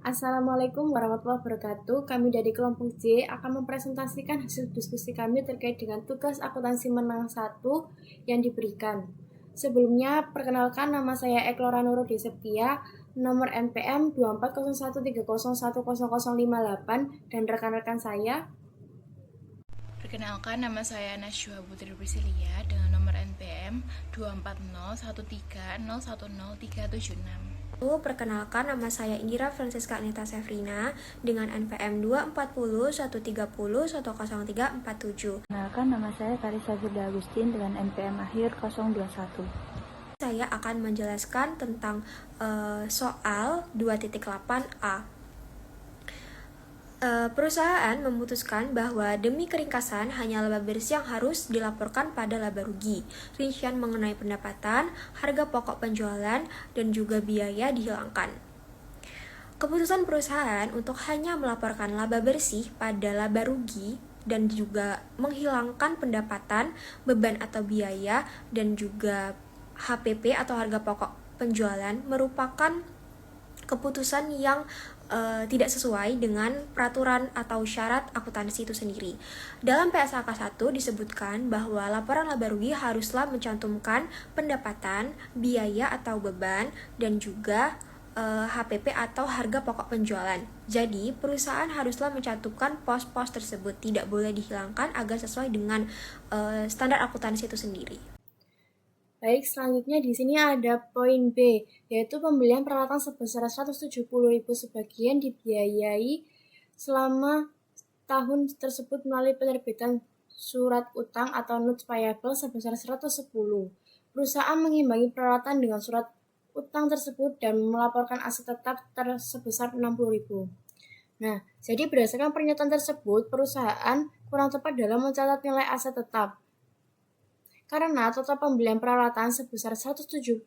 Assalamualaikum warahmatullahi wabarakatuh. Kami dari kelompok J akan mempresentasikan hasil diskusi kami terkait dengan tugas akuntansi menang 1 yang diberikan. Sebelumnya, perkenalkan nama saya Eklora Nurudi Septia, nomor NPM 240130101058 dan rekan-rekan saya. Perkenalkan, nama saya Nasyua Putri Priscilia dengan nomor NPM 240130101376. Perkenalkan, nama saya Indira Francisca Anita Sefrina dengan NPM 240130100347. Perkenalkan, nama saya Karissa Firda Agustin dengan NPM akhir 021. Saya akan menjelaskan tentang soal 2.8a. Perusahaan memutuskan bahwa demi keringkasan hanya laba bersih yang harus dilaporkan pada laba rugi. Rincian mengenai pendapatan, harga pokok penjualan, dan juga biaya dihilangkan. Keputusan perusahaan untuk hanya melaporkan laba bersih pada laba rugi dan juga menghilangkan pendapatan, beban atau biaya, dan juga HPP atau harga pokok penjualan merupakan keputusan yang tidak sesuai dengan peraturan atau syarat akuntansi itu sendiri. Dalam PSAK 1 disebutkan bahwa laporan laba rugi haruslah mencantumkan pendapatan, biaya atau beban, dan juga HPP atau harga pokok penjualan. Jadi, perusahaan haruslah mencantumkan pos-pos tersebut, tidak boleh dihilangkan agar sesuai dengan standar akuntansi itu sendiri. Baik, selanjutnya di sini ada poin B, yaitu pembelian peralatan sebesar 170.000 sebagian dibiayai selama tahun tersebut melalui penerbitan surat utang atau notes payable sebesar 110. Perusahaan mengimbangi peralatan dengan surat utang tersebut dan melaporkan aset tetap sebesar 60.000. Nah, jadi berdasarkan pernyataan tersebut, perusahaan kurang tepat dalam mencatat nilai aset tetap. Karena total pembelian peralatan sebesar 170.000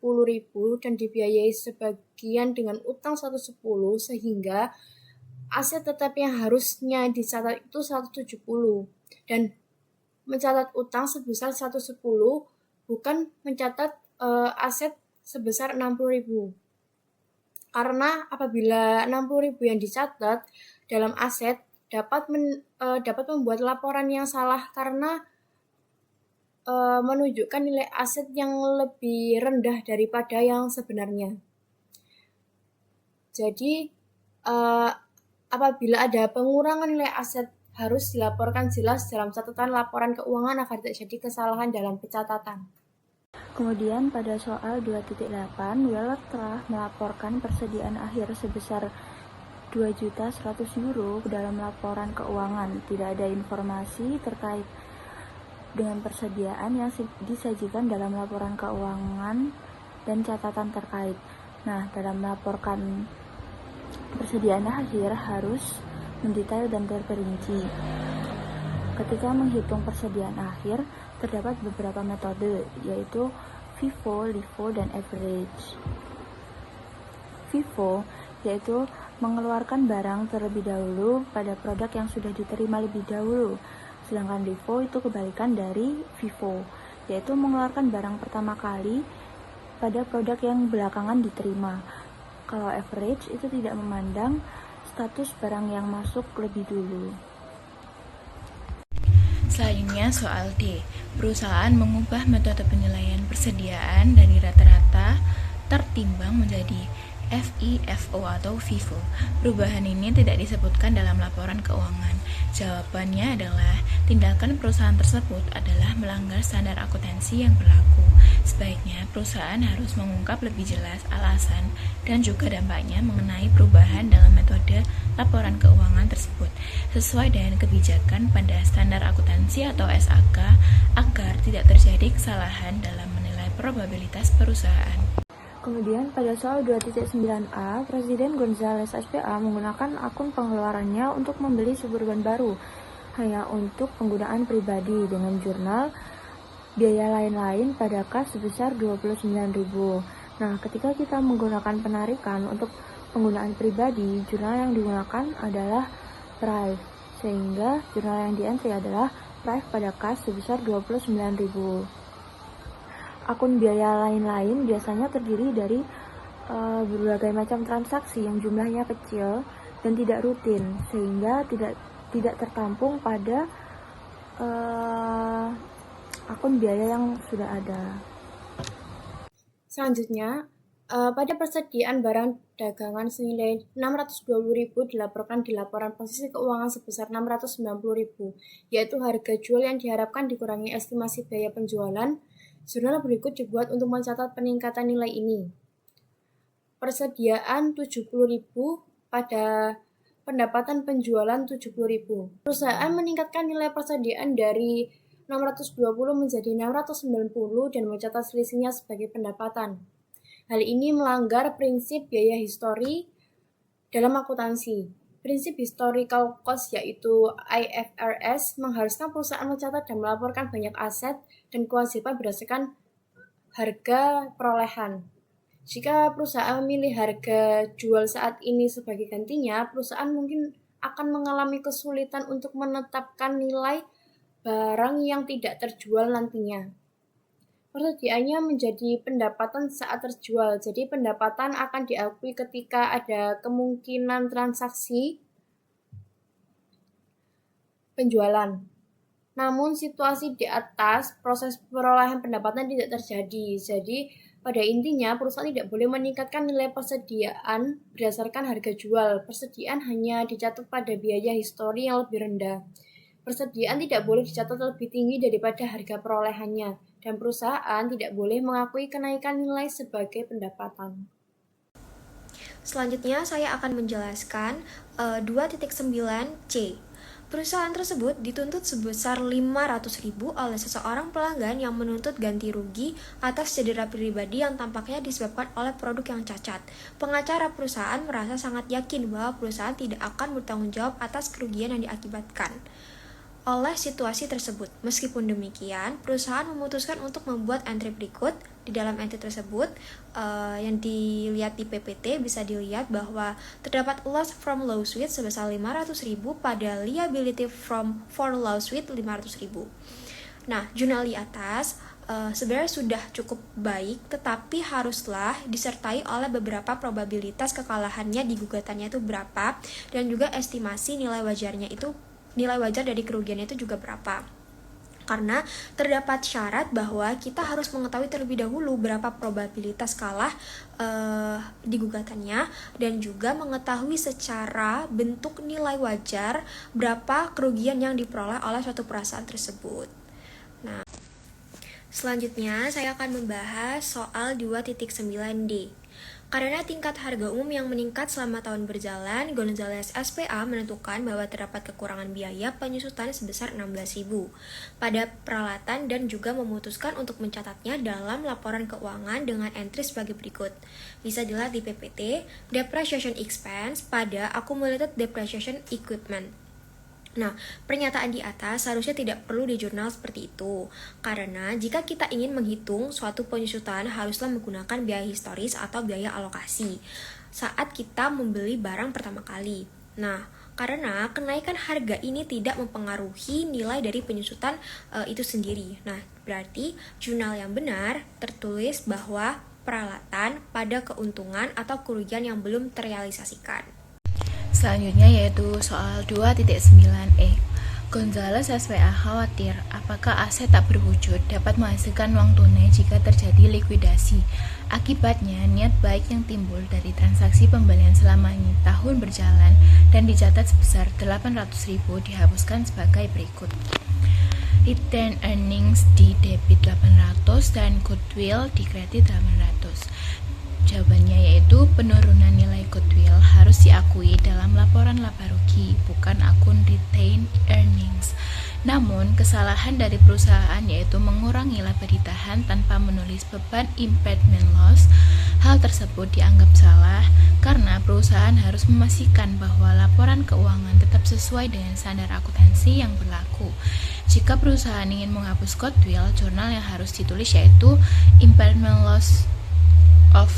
dan dibiayai sebagian dengan utang 110 sehingga aset tetap yang harusnya dicatat itu 170 dan mencatat utang sebesar 110 bukan mencatat aset sebesar 60.000. Karena apabila 60.000 yang dicatat dalam aset dapat membuat laporan yang salah karena menunjukkan nilai aset yang lebih rendah daripada yang sebenarnya. Jadi, apabila ada pengurangan nilai aset harus dilaporkan jelas dalam catatan laporan keuangan agar tidak terjadi kesalahan dalam pencatatan. Kemudian pada soal 2.8, Weller telah melaporkan persediaan akhir sebesar 2.100.000 euro dalam laporan keuangan. Tidak ada informasi terkait dengan persediaan yang disajikan dalam laporan keuangan dan catatan terkait. Nah, dalam melaporkan persediaan akhir harus mendetail dan terperinci. Ketika menghitung persediaan akhir, terdapat beberapa metode, yaitu FIFO, LIFO, dan average. FIFO yaitu mengeluarkan barang terlebih dahulu pada produk yang sudah diterima lebih dahulu. Sedangkan LIFO itu kebalikan dari FIFO, yaitu mengeluarkan barang pertama kali pada produk yang belakangan diterima. Kalau average itu tidak memandang status barang yang masuk lebih dulu. Selanjutnya soal D. Perusahaan mengubah metode penilaian persediaan dari rata-rata tertimbang menjadi FIFO atau FIFO. Perubahan ini tidak disebutkan dalam laporan keuangan. Jawabannya adalah tindakan perusahaan tersebut adalah melanggar standar akuntansi yang berlaku. Sebaiknya perusahaan harus mengungkap lebih jelas alasan dan juga dampaknya mengenai perubahan dalam metode laporan keuangan tersebut sesuai dengan kebijakan pada standar akuntansi atau SAK agar tidak terjadi kesalahan dalam menilai probabilitas perusahaan. Kemudian pada soal 2.9a, Presiden Gonzales SPA menggunakan akun pengeluarannya untuk membeli Suburban baru hanya untuk penggunaan pribadi dengan jurnal biaya lain-lain pada kas sebesar 29.000. Nah, ketika kita menggunakan penarikan untuk penggunaan pribadi, jurnal yang digunakan adalah Prive, sehingga jurnal yang di-entry adalah Prive pada kas sebesar 29.000. Akun biaya lain-lain biasanya terdiri dari berbagai macam transaksi yang jumlahnya kecil dan tidak rutin, sehingga tidak tertampung pada akun biaya yang sudah ada. Selanjutnya, pada persediaan barang dagangan senilai 620.000 dilaporkan di laporan posisi keuangan sebesar 690.000, yaitu harga jual yang diharapkan dikurangi estimasi biaya penjualan. Jurnal berikut dibuat untuk mencatat peningkatan nilai ini. Persediaan 70.000 pada pendapatan penjualan 70.000. Perusahaan meningkatkan nilai persediaan dari 620 menjadi 690 dan mencatat selisihnya sebagai pendapatan. Hal ini melanggar prinsip biaya histori dalam akuntansi. Prinsip historical cost yaitu IFRS mengharuskan perusahaan mencatat dan melaporkan banyak aset dan kewajiban berdasarkan harga perolehan. Jika perusahaan memilih harga jual saat ini sebagai gantinya, perusahaan mungkin akan mengalami kesulitan untuk menetapkan nilai barang yang tidak terjual nantinya. Persediaannya menjadi pendapatan saat terjual, jadi pendapatan akan diakui ketika ada kemungkinan transaksi penjualan. Namun situasi di atas, proses perolehan pendapatan tidak terjadi. Jadi pada intinya perusahaan tidak boleh meningkatkan nilai persediaan berdasarkan harga jual. Persediaan hanya dicatat pada biaya histori yang lebih rendah. Persediaan tidak boleh dicatat lebih tinggi daripada harga perolehannya, dan perusahaan tidak boleh mengakui kenaikan nilai sebagai pendapatan. Selanjutnya saya akan menjelaskan 2.9c. Perusahaan tersebut dituntut sebesar 500.000 oleh seseorang pelanggan yang menuntut ganti rugi atas cedera pribadi yang tampaknya disebabkan oleh produk yang cacat. Pengacara perusahaan merasa sangat yakin bahwa perusahaan tidak akan bertanggung jawab atas kerugian yang diakibatkan oleh situasi tersebut. Meskipun demikian, perusahaan memutuskan untuk membuat entry berikut. Di dalam entry tersebut yang dilihat di PPT bisa dilihat bahwa terdapat loss from lawsuit sebesar 500.000 pada liability for lawsuit 500.000. Nah, jurnal di atas sebenarnya sudah cukup baik, tetapi haruslah disertai oleh beberapa probabilitas kekalahannya di gugatannya itu berapa, dan juga estimasi nilai wajar dari kerugiannya itu juga berapa. Karena terdapat syarat bahwa kita harus mengetahui terlebih dahulu berapa probabilitas kalah di gugatannya, dan juga mengetahui secara bentuk nilai wajar berapa kerugian yang diperoleh oleh suatu perusahaan tersebut. Nah, selanjutnya saya akan membahas soal 2.9d. Karena tingkat harga umum yang meningkat selama tahun berjalan, Gonzales SPA menentukan bahwa terdapat kekurangan biaya penyusutan sebesar 16.000 pada peralatan dan juga memutuskan untuk mencatatnya dalam laporan keuangan dengan entry sebagai berikut. Bisa dilihat di PPT, depreciation expense pada accumulated depreciation equipment. Nah, pernyataan di atas seharusnya tidak perlu di jurnal seperti itu, karena jika kita ingin menghitung suatu penyusutan haruslah menggunakan biaya historis atau biaya alokasi saat kita membeli barang pertama kali. Nah, karena kenaikan harga ini tidak mempengaruhi nilai dari penyusutan itu sendiri. Nah, berarti jurnal yang benar tertulis bahwa peralatan pada keuntungan atau kerugian yang belum terrealisasikan. Selanjutnya yaitu soal 2.9e. Gonzales SPA khawatir apakah aset tak berwujud dapat menghasilkan uang tunai jika terjadi likuidasi. Akibatnya, niat baik yang timbul dari transaksi pembelian selama ini tahun berjalan dan dicatat sebesar 800.000 dihapuskan sebagai berikut. Return earnings di debit 800 dan goodwill di kredit 800. Jawabannya yaitu penurunan nilai goodwill harus diakui dalam laporan laba rugi, bukan akun retained earnings. Namun, kesalahan dari perusahaan yaitu mengurangi laba ditahan tanpa menulis beban impairment loss. Hal tersebut dianggap salah karena perusahaan harus memastikan bahwa laporan keuangan tetap sesuai dengan standar akuntansi yang berlaku. Jika perusahaan ingin menghapus goodwill, jurnal yang harus ditulis yaitu impairment loss of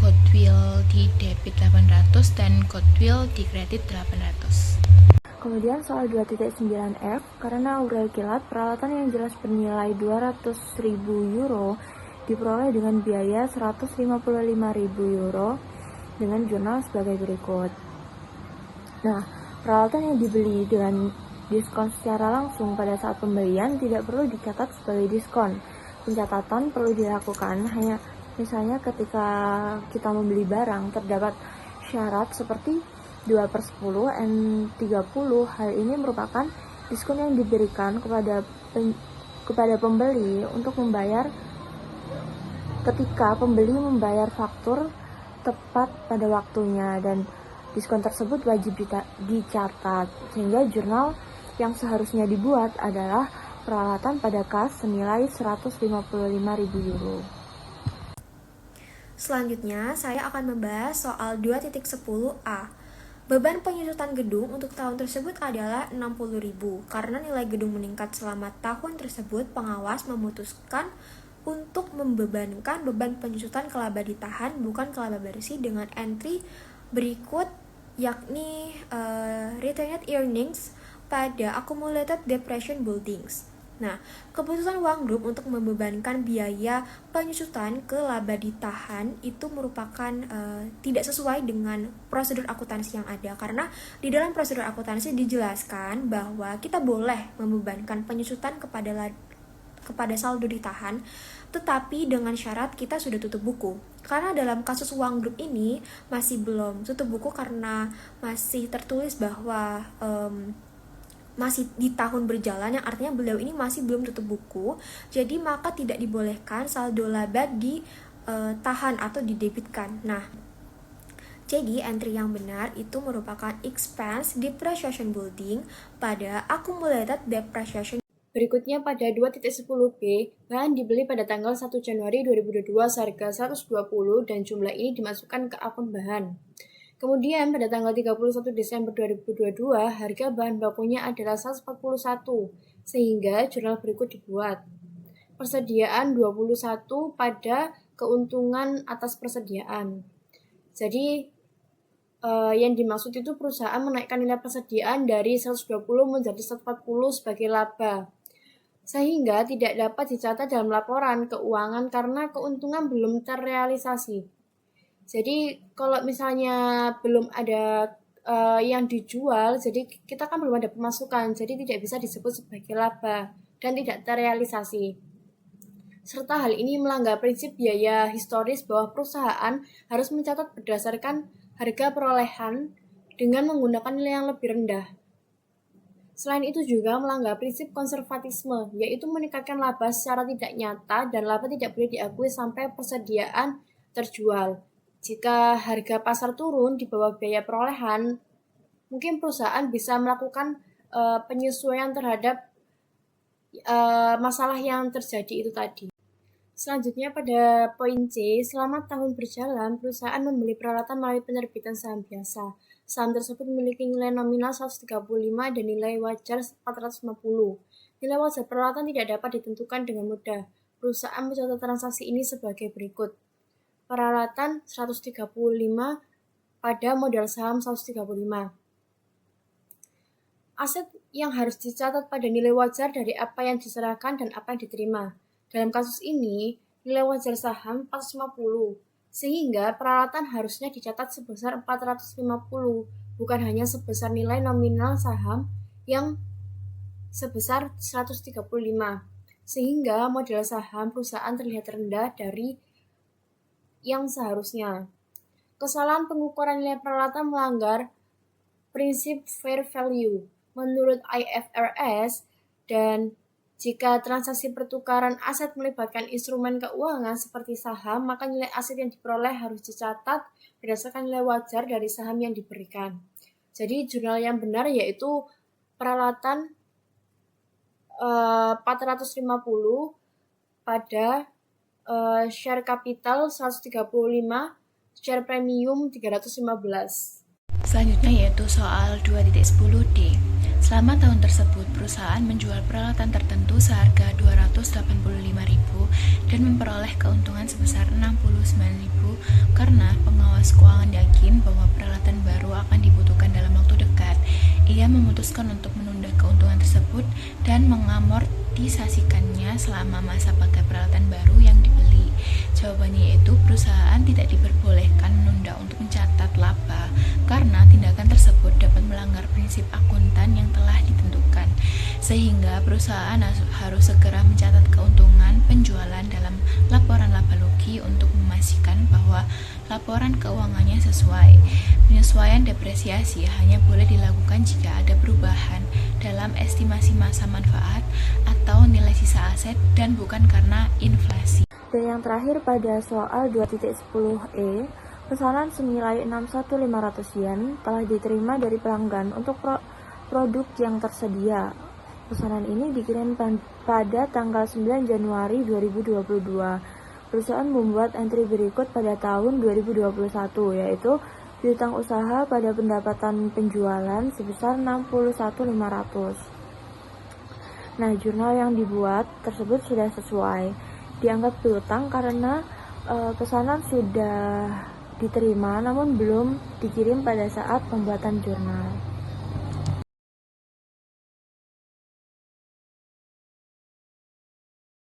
goodwill di debit 800 dan goodwill di kredit 800. Kemudian soal 2.9f, karena Aurel kilat, peralatan yang jelas bernilai 200.000 euro diperoleh dengan biaya 155.000 euro dengan jurnal sebagai berikut. Nah, peralatan yang dibeli dengan diskon secara langsung pada saat pembelian tidak perlu dicatat sebagai diskon. Pencatatan perlu dilakukan hanya misalnya ketika kita membeli barang terdapat syarat seperti 2/10 N30. Hal ini merupakan diskon yang diberikan kepada pembeli untuk membayar ketika pembeli membayar faktur tepat pada waktunya, dan diskon tersebut wajib dicatat, sehingga jurnal yang seharusnya dibuat adalah peralatan pada kas senilai 155.000 euro. Selanjutnya, saya akan membahas soal 2.10a. Beban penyusutan gedung untuk tahun tersebut adalah 60.000. Karena nilai gedung meningkat selama tahun tersebut, pengawas memutuskan untuk membebankan beban penyusutan ke laba ditahan bukan ke laba bersih dengan entry berikut, yakni retained earnings pada accumulated depreciation buildings. Nah, keputusan uang grup untuk membebankan biaya penyusutan ke laba ditahan itu merupakan tidak sesuai dengan prosedur akuntansi yang ada, karena di dalam prosedur akuntansi dijelaskan bahwa kita boleh membebankan penyusutan kepada saldo ditahan, tetapi dengan syarat kita sudah tutup buku. Karena dalam kasus uang grup ini masih belum tutup buku karena masih tertulis bahwa masih di tahun berjalan, yang artinya beliau ini masih belum tutup buku, jadi maka tidak dibolehkan saldo laba ditahan atau didebitkan. Nah, jadi entry yang benar itu merupakan expense depreciation building pada accumulated depreciation. Berikutnya pada 2.10b, bahan dibeli pada tanggal 1 Januari 2022 seharga 120 dan jumlah ini dimasukkan ke akun bahan. Kemudian pada tanggal 31 Desember 2022, harga bahan bakunya adalah 141, sehingga jurnal berikut dibuat. Persediaan 21 pada keuntungan atas persediaan. Jadi, yang dimaksud itu perusahaan menaikkan nilai persediaan dari 120 menjadi 140 sebagai laba, sehingga tidak dapat dicatat dalam laporan keuangan karena keuntungan belum terrealisasi. Jadi kalau misalnya belum ada yang dijual, jadi kita kan belum ada pemasukan, jadi tidak bisa disebut sebagai laba dan tidak terrealisasi. Serta hal ini melanggar prinsip biaya historis bahwa perusahaan harus mencatat berdasarkan harga perolehan dengan menggunakan nilai yang lebih rendah. Selain itu juga melanggar prinsip konservatisme, yaitu meningkatkan laba secara tidak nyata dan laba tidak boleh diakui sampai persediaan terjual. Jika harga pasar turun di bawah biaya perolehan, mungkin perusahaan bisa melakukan penyesuaian terhadap masalah yang terjadi itu tadi. Selanjutnya pada poin C, selama tahun berjalan, perusahaan membeli peralatan melalui penerbitan saham biasa. Saham tersebut memiliki nilai nominal 135 dan nilai wajar 450. Nilai wajar peralatan tidak dapat ditentukan dengan mudah. Perusahaan mencatat transaksi ini sebagai berikut. Peralatan 135 pada modal saham 135. Aset yang harus dicatat pada nilai wajar dari apa yang diserahkan dan apa yang diterima. Dalam kasus ini, nilai wajar saham 450, sehingga peralatan harusnya dicatat sebesar 450, bukan hanya sebesar nilai nominal saham yang sebesar 135, sehingga modal saham perusahaan terlihat rendah dari yang seharusnya. Kesalahan pengukuran nilai peralatan melanggar prinsip fair value menurut IFRS, dan jika transaksi pertukaran aset melibatkan instrumen keuangan seperti saham, maka nilai aset yang diperoleh harus dicatat berdasarkan nilai wajar dari saham yang diberikan. Jadi jurnal yang benar yaitu peralatan 450 pada share capital 135, share premium 315. Selanjutnya yaitu soal 2.10D. Selama tahun tersebut, perusahaan menjual peralatan tertentu seharga 285.000 dan memperoleh keuntungan sebesar 69.000 karena pengawas keuangan yakin bahwa peralatan baru akan dibutuhkan dalam waktu dekat. Ia memutuskan untuk menunda keuntungan tersebut dan mengamortisasikannya selama masa pakai peralatan baru yang dibeli. perusahaan tidak diperbolehkan menunda untuk mencatat laba karena tindakan tersebut dapat melanggar prinsip akuntan yang telah ditentukan, sehingga perusahaan harus segera mencatat keuntungan penjualan dalam laporan laba rugi untuk memastikan bahwa laporan keuangannya sesuai. Penyesuaian depresiasi hanya boleh dilakukan jika ada perubahan dalam estimasi masa manfaat atau nilai sisa aset dan bukan karena inflasi. Dan yang terakhir pada soal 2.10e, pesanan senilai 61.500 yen telah diterima dari pelanggan untuk produk yang tersedia. Pesanan ini dikirim pada tanggal 9 Januari 2022. Perusahaan membuat entry berikut pada tahun 2021, yaitu piutang usaha pada pendapatan penjualan sebesar 61.500. Nah, jurnal yang dibuat tersebut sudah sesuai dianggap piutang karena pesanan sudah diterima namun belum dikirim pada saat pembuatan jurnal.